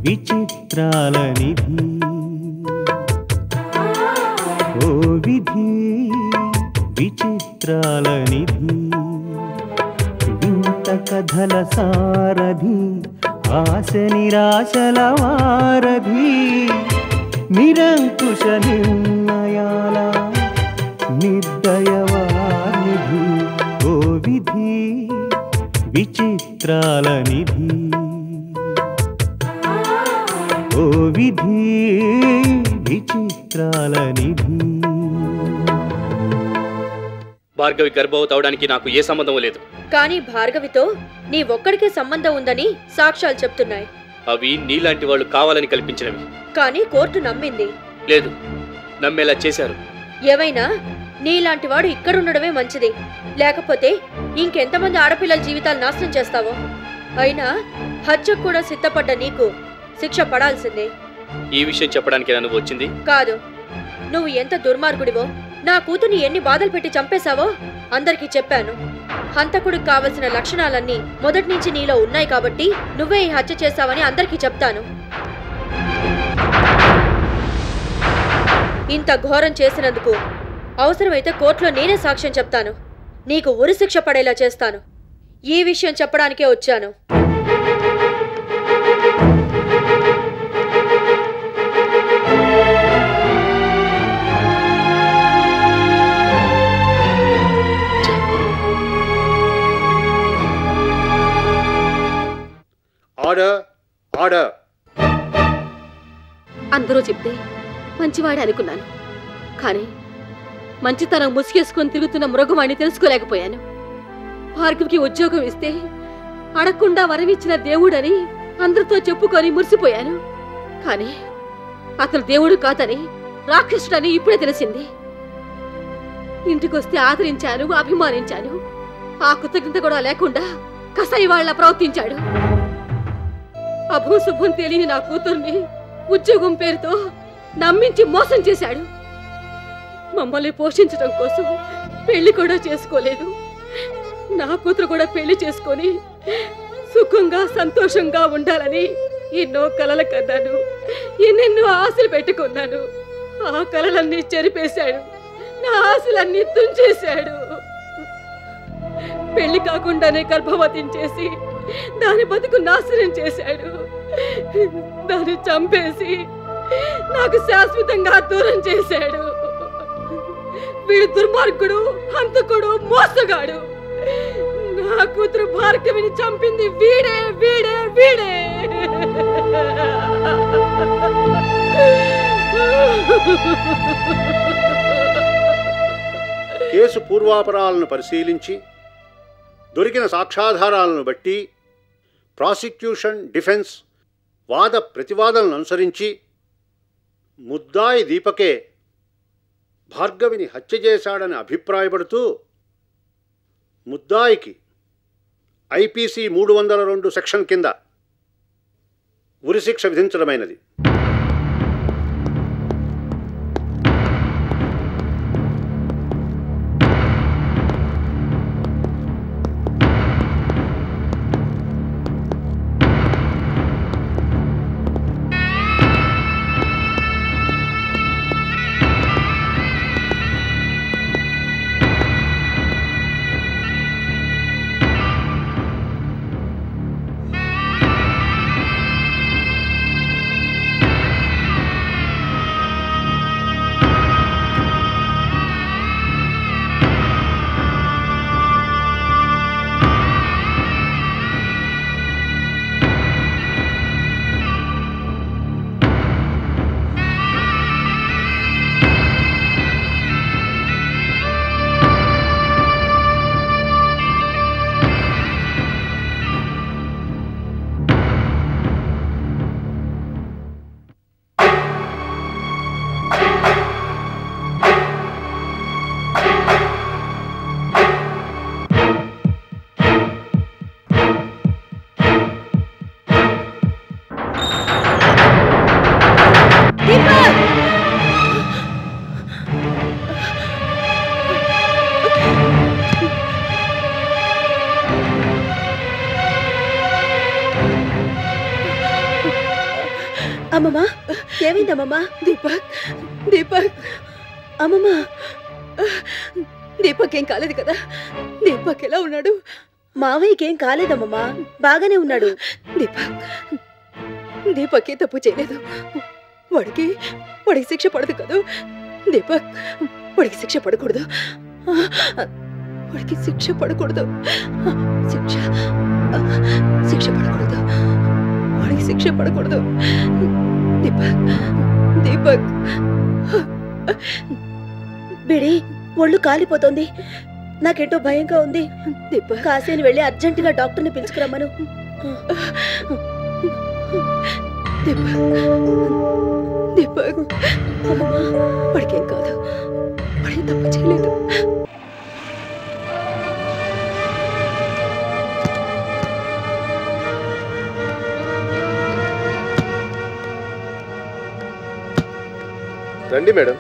విచిత్రాల నిధి ఓ విధి విచిత్రాల నిధి వింత కథల సారథి ఆశ నిరాశల వారధి నిరంకుశ నిర్ణయాల నిర్దయవానిధి ఓ విధి విచిత్రాల నిధి ఓ విధి విచిత్రాల నిధి. భార్గవి గర్భవతి అవడానికి నాకు ఏ సంబంధం లేదు. కానీ భార్గవితో నీ ఒక్కడికే సంబంధం ఉందని సాక్ష్యాలు చెప్తున్నాయి. అవి నీలాంటి వాళ్ళు కావాలని కల్పించినవి. కానీ కోర్టు నమ్మింది. లేదు, నమ్మేలా చేశారు. ఏవైనా నీలాంటి వాడు ఇక్కడుండడమే మంచిది. లేకపోతే ఇంకెంతమంది ఆడపిల్లల జీవితాలు నాశనం చేస్తావో. అయినా హత్యకు కూడా సిద్ధపడ్డ నీకు శిక్ష పడాల్సిందే. ఈ విషయం చెప్పడానికి నువ్వు వచ్చింది కాదు. నువ్వు ఎంత దుర్మార్గుడివో, నా కూతుర్ని ఎన్ని బాధలు పెట్టి చంపేశావో అందరికీ చెప్పాను. హంతకుడికి కావలసిన లక్షణాలన్నీ మొదటి నుంచి నీలో ఉన్నాయి కాబట్టి నువ్వే ఈ హత్య చేశావని అందరికీ చెప్తాను. ఇంత ఘోరం చేసినందుకు అవసరమైతే కోర్టులో నేనే సాక్ష్యం చెప్తాను. నీకు ఉరిశిక్ష పడేలా చేస్తాను. ఈ విషయం చెప్పడానికే వచ్చాను. Order order. అందరూ చెప్తే మంచివాడే అనుకున్నాను. కానీ మంచితనం ముసుగేసుకొని తిరుగుతున్న మృగవాణ్ణి తెలుసుకోలేకపోయాను. భార్గవికి ఉద్యోగం ఇస్తే అడగకుండా వరమిచ్చిన దేవుడని అందరితో చెప్పుకొని మురిసిపోయాను. కానీ అతను దేవుడు కాదని, రాక్షసుడని ఇప్పుడే తెలిసింది. ఇంటికొస్తే ఆదరించాను, అభిమానించాను. ఆ కృతజ్ఞత కూడా లేకుండా కసాయి వాళ్ళ ప్రవర్తించాడు. అభూశుభం తెలియని నా కూతుర్ని ఉద్యోగం పేరుతో నమ్మించి మోసం చేశాడు. మమ్మల్ని పోషించడం కోసం పెళ్లి కూడా చేసుకోలేదు. నా కూతురు కూడా పెళ్లి చేసుకొని సుఖంగా సంతోషంగా ఉండాలని ఎన్నో కలలు కన్నాను, ఎన్నెన్నో ఆశలు పెట్టుకున్నాను. ఆ కలలన్నీ చెరిపేశాడు, నా ఆశలన్నీ తుంచేశాడు. పెళ్లి కాకుండానే గర్భవతిని చేసి దాని బతుకు నాశనం చేశాడు. దాన్ని చంపేసి నాకు శాశ్వతంగా దూరం చేశాడు. వీడు దుర్మార్గుడు, హంతకుడు, మోసగాడు. నా కూతురు భార్గవిని చంపింది వీడే వీడే వీడే. కేసు పూర్వాపరాలను పరిశీలించి దొరికిన సాక్ష్యాధారాలను బట్టి ప్రాసిక్యూషన్, డిఫెన్స్ వాద ప్రతివాదనలను అనుసరించి ముద్దాయి దీపకే భార్గవిని హత్య చేశాడని అభిప్రాయపడుతూ ముద్దాయికి ఐపీసీ 302 సెక్షన్ కింద ఉరిశిక్ష విధించడమైనది. అమ్మమ్మా ఏమైందమ్మమ్మా? దీపక్ దీపక్ అమ్మమ్మా దీపక్ ఏం కాలేదు కదా? దీపక్ ఎలా ఉన్నాడు? మావయ్యకేం కాలేదమ్మమ్మా, బాగానే ఉన్నాడు. దీపక్ ఏ తప్పు చేయలేదు. వాడికి శిక్ష పడదు కదా దీపక్. వాడికి శిక్ష పడకూడదు. వాడికి శిక్ష పడకూడదు. శిక్ష పడకూడదు. వాడికి శిక్ష పడకూడదు. దీపక్ దీపక్ బిడి ఒళ్ళు కాలిపోతోంది. నాకేంటో భయంగా ఉంది. దీపక్ కాసేని వెళ్ళి అర్జెంటుగా డాక్టర్ని పిలుచుకురమ్మను. దీపక్ వాడికేం కాదు. వాడికి తప్పు చేయలేదు. రండి మేడం.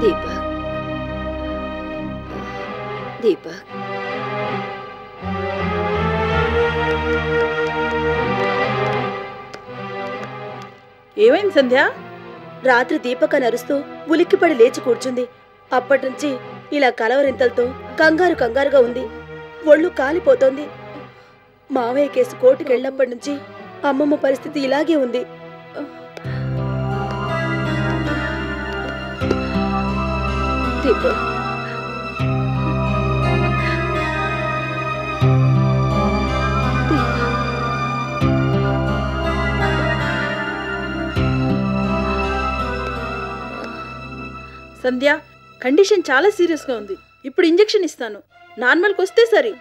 దీపక్ దీపక్ ఏమైంది సంధ్య? రాత్రి దీపక నరుస్తూ ఉలిక్కిపడి లేచి కూర్చుంది. అప్పటినుంచి ఇలా కలవరింతలతో కంగారుగా ఉంది. ఒళ్ళు కాలిపోతోంది. మావయ్య కేసు కోర్టుకు వెళ్ళినప్పటి నుంచి అమ్మమ్మ పరిస్థితి ఇలాగే ఉంది. దీపక్ సంధ్య కండిషన్ చాలా సీరియస్గా ఉంది. ఇప్పుడు ఇంజెక్షన్ ఇస్తాను. నార్మల్కి వస్తే సరి,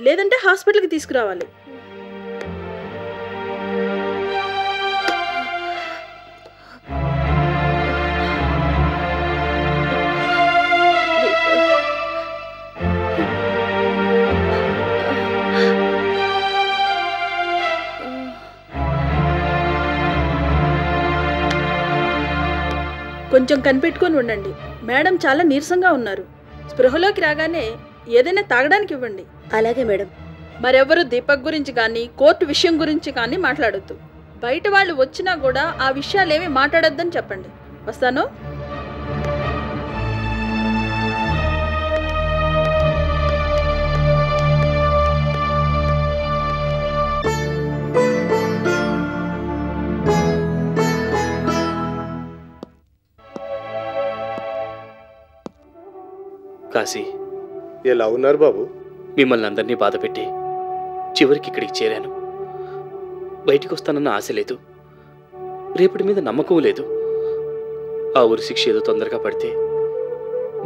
లేదంటే హాస్పిటల్కి తీసుకురావాలి. కొంచెం కనిపెట్టుకొని ఉండండి. మేడం చాలా నీరసంగా ఉన్నారు. స్పృహలోకి రాగానే ఏదైనా తాగడానికి ఇవ్వండి. అలాగే మేడం. మరెవరు దీపక్ గురించి కానీ కోర్టు విషయం గురించి కానీ మాట్లాడొద్దు. బయట వాళ్ళు వచ్చినా కూడా ఆ విషయాలేమీ మాట్లాడొద్దని చెప్పండి. వస్తాను. కాశీ, ఎలా ఉన్నారు బాబు? మిమ్మల్ని అందరినీ బాధ పెట్టి చివరికి ఇక్కడికి చేరాను. బయటికి వస్తానన్న ఆశ లేదు, రేపటి మీద నమ్మకం లేదు. ఆ ఊరి శిక్ష ఏదో తొందరగా పడితే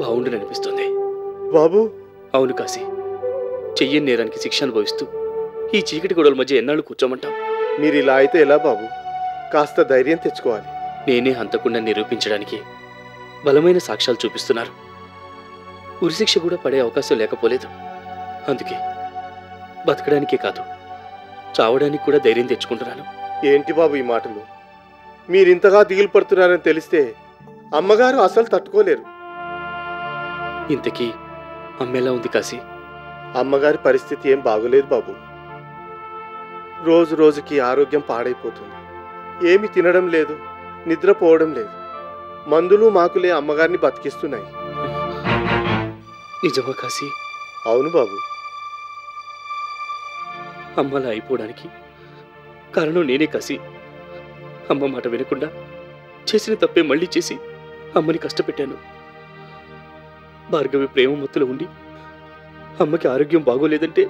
బాగుండుని అనిపిస్తుంది. బాబు అవును కాశీ, చెయ్యని నేరానికి శిక్ష అనుభవిస్తూ ఈ చీకటి గొడవల మధ్య ఎన్నాళ్ళు కూర్చోమంటాం? మీరు ఇలా అయితే ఎలా బాబు? కాస్త ధైర్యం తెచ్చుకోవాలి. నేనే హంతకుండా నిరూపించడానికి బలమైన సాక్ష్యాలు చూపిస్తున్నారు. ఉరిశిక్ష కూడా పడే అవకాశం లేకపోలేదు. అందుకే బతకడానికే కాదు, చావడానికి కూడా ధైర్యం తెచ్చుకుంటున్నాను. ఏంటి బాబు ఈ మాటలు? మీరింతగా దిగులు పడుతున్నారని తెలిస్తే అమ్మగారు అసలు తట్టుకోలేరు. ఇంతకీ అమ్మెలా ఉంది కాశీ? అమ్మగారి పరిస్థితి ఏం బాగోలేదు బాబు. రోజు రోజుకి ఆరోగ్యం పాడైపోతుంది. ఏమి తినడం లేదు, నిద్రపోవడం లేదు. మందులు మాకులే అమ్మగారిని బతికిస్తున్నాయి. నిజమా కాశీ? అవును బాబు. అమ్మలా అయిపోవడానికి కారణం నేనే కాశీ. అమ్మ మాట వినకుండా చేసిన తప్పే మళ్ళీ చేసి అమ్మని కష్టపెట్టాను. భార్గవి ప్రేమ మత్తులో ఉండి అమ్మకి ఆరోగ్యం బాగోలేదంటే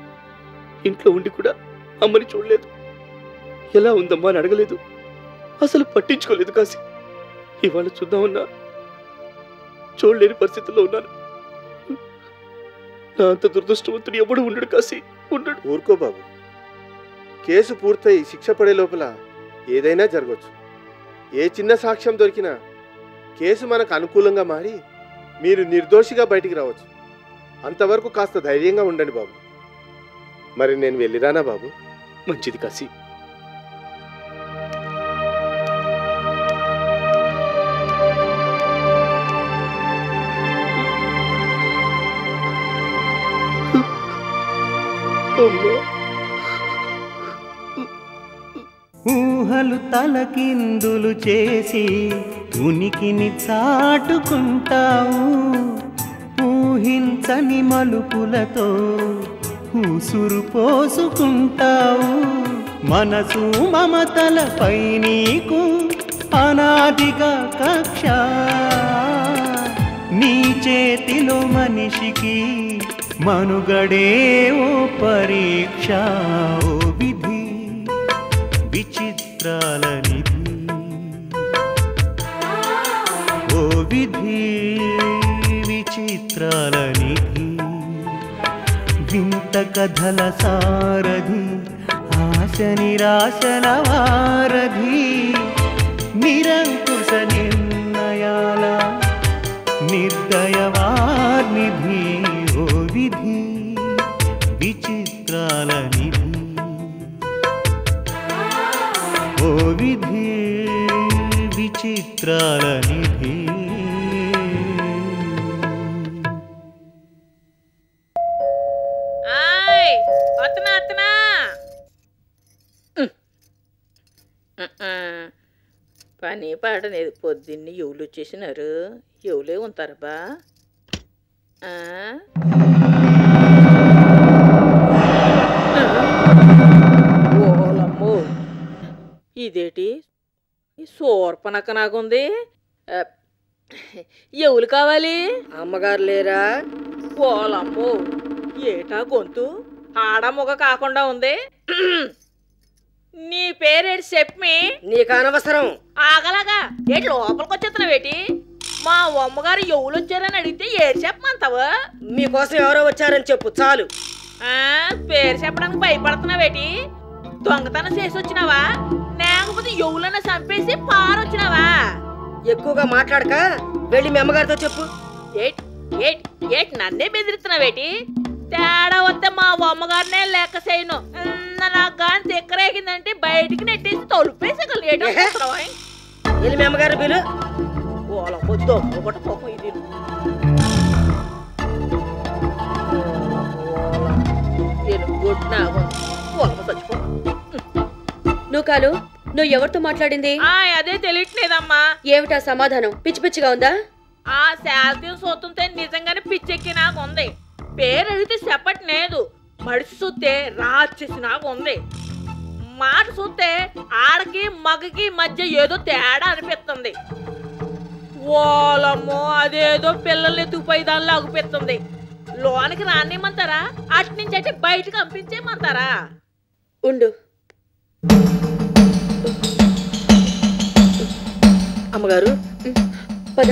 ఇంట్లో ఉండి కూడా అమ్మని చూడలేదు. ఎలా ఉందమ్మా అని అడగలేదు, అసలు పట్టించుకోలేదు కాశీ. ఇవాళ చూద్దామన్నా చూడలేని పరిస్థితుల్లో ఉన్నాను. నా అంత దురదృష్టవంతుడు ఎప్పుడు ఉండడు కాశీ, ఉండడు. ఊరుకో బాబు. కేసు పూర్తయి శిక్ష పడే లోపల ఏదైనా జరగచ్చు. ఏ చిన్న సాక్ష్యం దొరికినా కేసు మనకు అనుకూలంగా మారి మీరు నిర్దోషిగా బయటికి రావచ్చు. అంతవరకు కాస్త ధైర్యంగా ఉండండి బాబు. మరి నేను వెళ్ళిరానా బాబు? మంచిది కాశీ. అమ్మా. ఊహలు తలకిందులు చేసి ఉనికిని చాటుకుంటావు, ఊహించని మలుపులతో ఉసురు పోసుకుంటావు. మనసు మమతలపై నీకు అనాదిగా కక్ష, నీ చేతిలో మనిషికి మనుగడే ఓ పరీక్ష. ఓ విధి విచిత్రాల నిధి, ఓ విధి విచిత్రాల నిధి. వింత కథల సారథి, ఆశ నిరాశల వారధి, నిరంకుశ నిర్ణయాల నిర్దయవార్నిధి. ఓ విధి విచిత్రాల నిధి, ఓ విధి విచిత్రాల నిధి. పని పాడలేదు. పొద్దున్నే ఎవరు వచ్చేసినారు? ఎవలే ఉంటారు బా? ఓలమ్మో, ఇదేటి సోర్పనక్క నాకుంది. ఎవరు కావాలి? అమ్మగారు లేరా? ఓలమ్మో, ఏటా గొంతు ఆడమొగ కాకుండా ఉంది. నీ పేరేటి చెప్పి. నీకు అనవసరం. ఆగలాగా ఏటి లోపలికి వచ్చేస్తున్నావేటి? మా అమ్మగారు ఎవరు వచ్చారని అడిగితే ఏడు చెప్పమంటావా? మీకోసం ఎవరో వచ్చారని చెప్పు చాలు. పేరు చెప్పడానికి భయపడుతున్నావేటి? దొంగతనం చేసి వచ్చినావా, లేకపోతే ఎవరన్నా చంపేసి పారొచ్చినావా? ఎక్కువగా మాట్లాడక వెళ్ళి మీ అమ్మగారితో చెప్పు. ఏటి ఏటి ఏటి నన్నే బెదిరిస్తున్నావేటి? తేడా వస్తే మా అమ్మగారినే లెక్క చేయను. నాకు కానీ తిక్కరేగిందంటే బయటికి నెట్టేసి తలుపేసగలరు. వెళ్ళి మీ అమ్మగారు పిలు. ఇది నూకాలు, నువ్వు ఎవరితో మాట్లాడింది? అదే తెలియట్లేదమ్మా. ఏమిటా సమాధానం? పిచ్చి పిచ్చిగా ఉందా? ఆ శాలరీ చూస్తుంటే నిజంగానే పిచ్చెక్కి నాకు ఉంది. పేరు అడిగితే చెప్పట్లేదు. మడిసి చూస్తే రాచేసి నాకు ఉంది. మాట చూస్తే ఆడకి మగకి మధ్య ఏదో తేడా అనిపిస్తుంది. ఓలమ్మో, అదేదో పిల్లల్ని ఎత్తుకుపోయి దానిలో అగుపిస్తుంది. లోనికి రానిమ్మంటారా, అటు నుంచి అంటే బయటకు పంపించేయమంటారా? ఉండు. అమ్మగారు పద.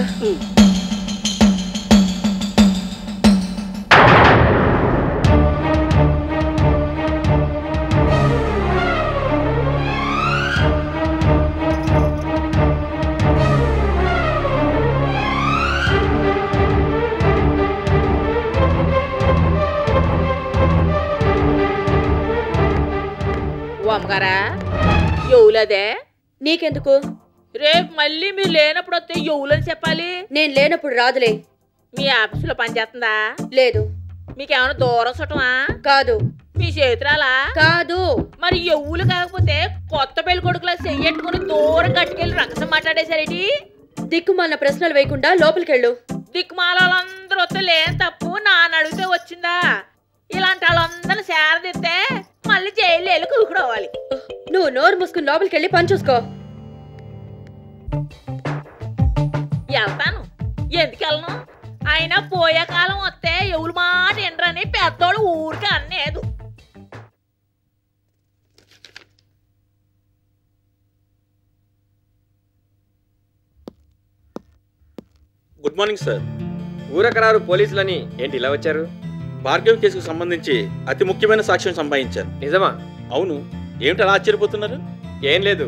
అమ్మగారా, ఎవలదే? నీకెందుకు? రేపు మళ్ళీ మీరు లేనప్పుడు వస్తే ఎవలని చెప్పాలి? నేను లేనప్పుడు రాదులే. మీ ఆఫీసులో పనిచేస్తుందా? లేదు. మీకేమైనా దూరం చుట్టమా? కాదు. మీ చేతురాలా? కాదు. మరి ఎవ్వులు కాకపోతే కొత్త పెళ్లి కొడుకులా చెయ్యట్టుకుని దూరం కట్టుకెళ్ళి రకసం మాట్లాడేశారేటి? దిక్కుమాలిన ప్రశ్నలు వేయకుండా లోపలికెళ్ళు. దిక్కుమాల వాళ్ళందరూ వస్తే లేని తప్పు నాన్న అడిగితే వచ్చిందా? ఇలాంటి వాళ్ళందరూ సేరదిస్తే మళ్ళీ జైలు వెళ్ళి కూకుడవాలి. నువ్వు నోరు మూసుకుని లోపలికెళ్ళి పని చూసుకో. వెళ్తాను. ఎందుకెళ్ళను? అయినా పోయే కాలం వస్తే ఎవరు మాట ఎండ్రని పెద్దోళ్ళు ఊరికే అన్నేదు. Good morning sir. ఊరకరారు పోలీసులని ఏంటి ఇలా వచ్చారు? భార్గవ్ కేసుకు సంబంధించి అతి ముఖ్యమైన సాక్ష్యం సంపాదించారు. నిజమా? అవును. ఏమిటి అలా ఆశ్చర్యపోతున్నారు? ఏం లేదు,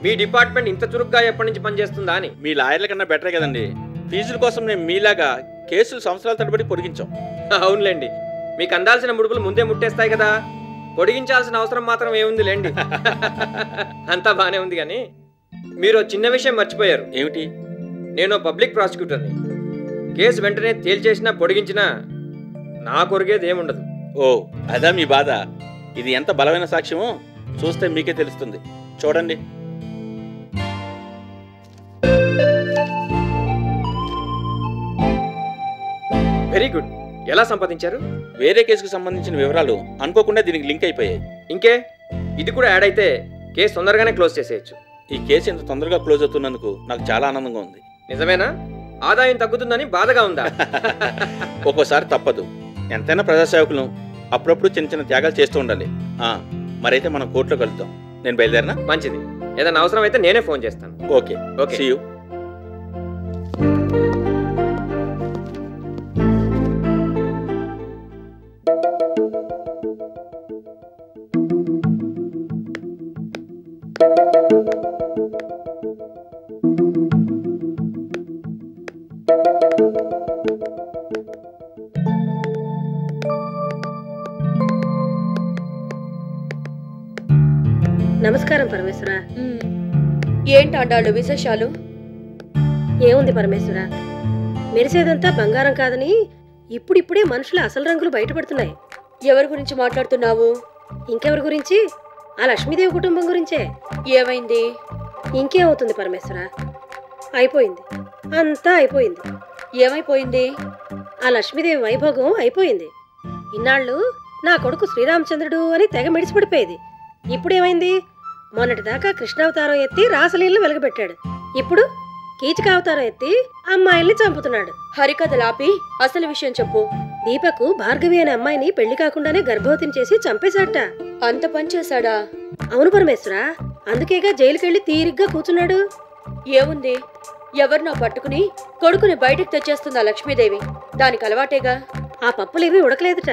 మీ డిపార్ట్మెంట్ ఇంత చురుగ్గా ఎప్పటి నుంచి పనిచేస్తుందా అని. మీ లాయర్ల కన్నా బెటరే కదండి. ఫీజుల కోసం మేము మీలాగా కేసులు సంవత్సరాల తరబడి పొడిగించాం. అవునులేండి, మీకు అందాల్సిన ముడుపులు ముందే ముట్టేస్తాయి కదా, పొడిగించాల్సిన అవసరం మాత్రం ఏముంది లేండి. అంతా బానే ఉంది. కానీ మీరు చిన్న విషయం మర్చిపోయారు. ఏమిటి? నేను పబ్లిక్ ప్రాసిక్యూటర్ని. కేసు వెంటనే తేల్చేసినా పొడిగించినా నా కొరిగేది ఏముండదు. ఓ, అదా మీ బాధ? ఇది ఎంత బలమైన సాక్ష్యమో చూస్తే మీకే తెలుస్తుంది. చూడండి. Very good. ఎలా సంపాదించారు? వేరే కేసుకు సంబంధించిన వివరాలు అనుకోకుండా దీనికి లింక్ అయిపోయాయి. ఇంకే ఇది కూడా యాడ్ అయితే కేసు తొందరగానే క్లోజ్ చేసేయచ్చు. ఈ కేసు ఇంత తొందరగా క్లోజ్ అవుతున్నందుకు నాకు చాలా ఆనందంగా ఉంది. నిజమేనా? ఆదాయం తగ్గుతుందని బాధగా ఉందా? ఒక్కోసారి తప్పదు. ఎంతైనా ప్రజాసేవకులు అప్పుడప్పుడు చిన్న చిన్న త్యాగాలు చేస్తూ ఉండాలి. మరైతే మనం కోర్టులో కలుద్దాం. నేను బయలుదేరినా? మంచిది. ఏదైనా అవసరం అయితే నేనే ఫోన్ చేస్తాను. Okay okay. See you. నమస్కారం పరమేశ్వర. ఏంటి ఆండాళ్ళు విశేషాలు? ఏముంది పరమేశ్వర, మెరిసేదంతా బంగారం కాదని ఇప్పుడిప్పుడే మనుషుల అసలు రంగులు బయటపడుతున్నాయి. ఎవరి గురించి మాట్లాడుతున్నావు? ఇంకెవరి గురించి? ఆ లక్ష్మీదేవి కుటుంబం గురించే. ఏమైంది? ఇంకేమవుతుంది పరమేశ్వర, అయిపోయింది, అంతా అయిపోయింది. ఏమైపోయింది? ఆ లక్ష్మీదేవి వైభోగం అయిపోయింది. ఇన్నాళ్ళు నా కొడుకు శ్రీరామచంద్రుడు అని తెగ మిడిసిపడిపోయేది. ఇప్పుడేమైంది? మొన్నటిదాకా కృష్ణావతారం ఎత్తి రాసలీలను వెలగబెట్టాడు. ఇప్పుడు కీచకావతారం ఎత్తి అమ్మాయిల్ని చంపుతున్నాడు. హరికథలాపి అసలు విషయం చెప్పు. దీపకు భార్గవి అనే అమ్మాయిని పెళ్లి కాకుండానే గర్భవతిని చేసి చంపేశాట. అంత పని చేశాడా? అవును పరమేశ్వర, అందుకేగా జైలుకెళ్లి తీరిగ్గా కూర్చున్నాడు. ఏముంది, ఎవరినో పట్టుకుని కొడుకుని బయటకు తెచ్చేస్తుందా లక్ష్మీదేవి? దానికి అలవాటేగా. ఆ పప్పులేవి ఉడకలేదుట,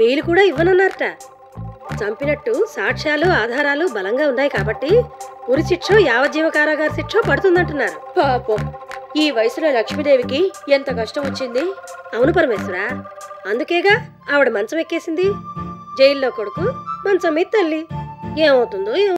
బెయిల్ కూడా ఇవ్వనన్నారట. చంపినట్టు సాక్ష్యాలు ఆధారాలు బలంగా ఉన్నాయి కాబట్టి ఉరి శిక్షో యావజ్జీవ కారాగార శిక్షో పడుతుందంటున్నారు. పాపం, ఈ వయసులో లక్ష్మీదేవికి ఎంత కష్టం వచ్చింది. అవును పరమేశ్వర, అందుకేగా ఆవిడ మంచం ఎక్కేసింది. జైల్లో కొడుకు, మంచం మీద తల్లి. ఏమవుతుందో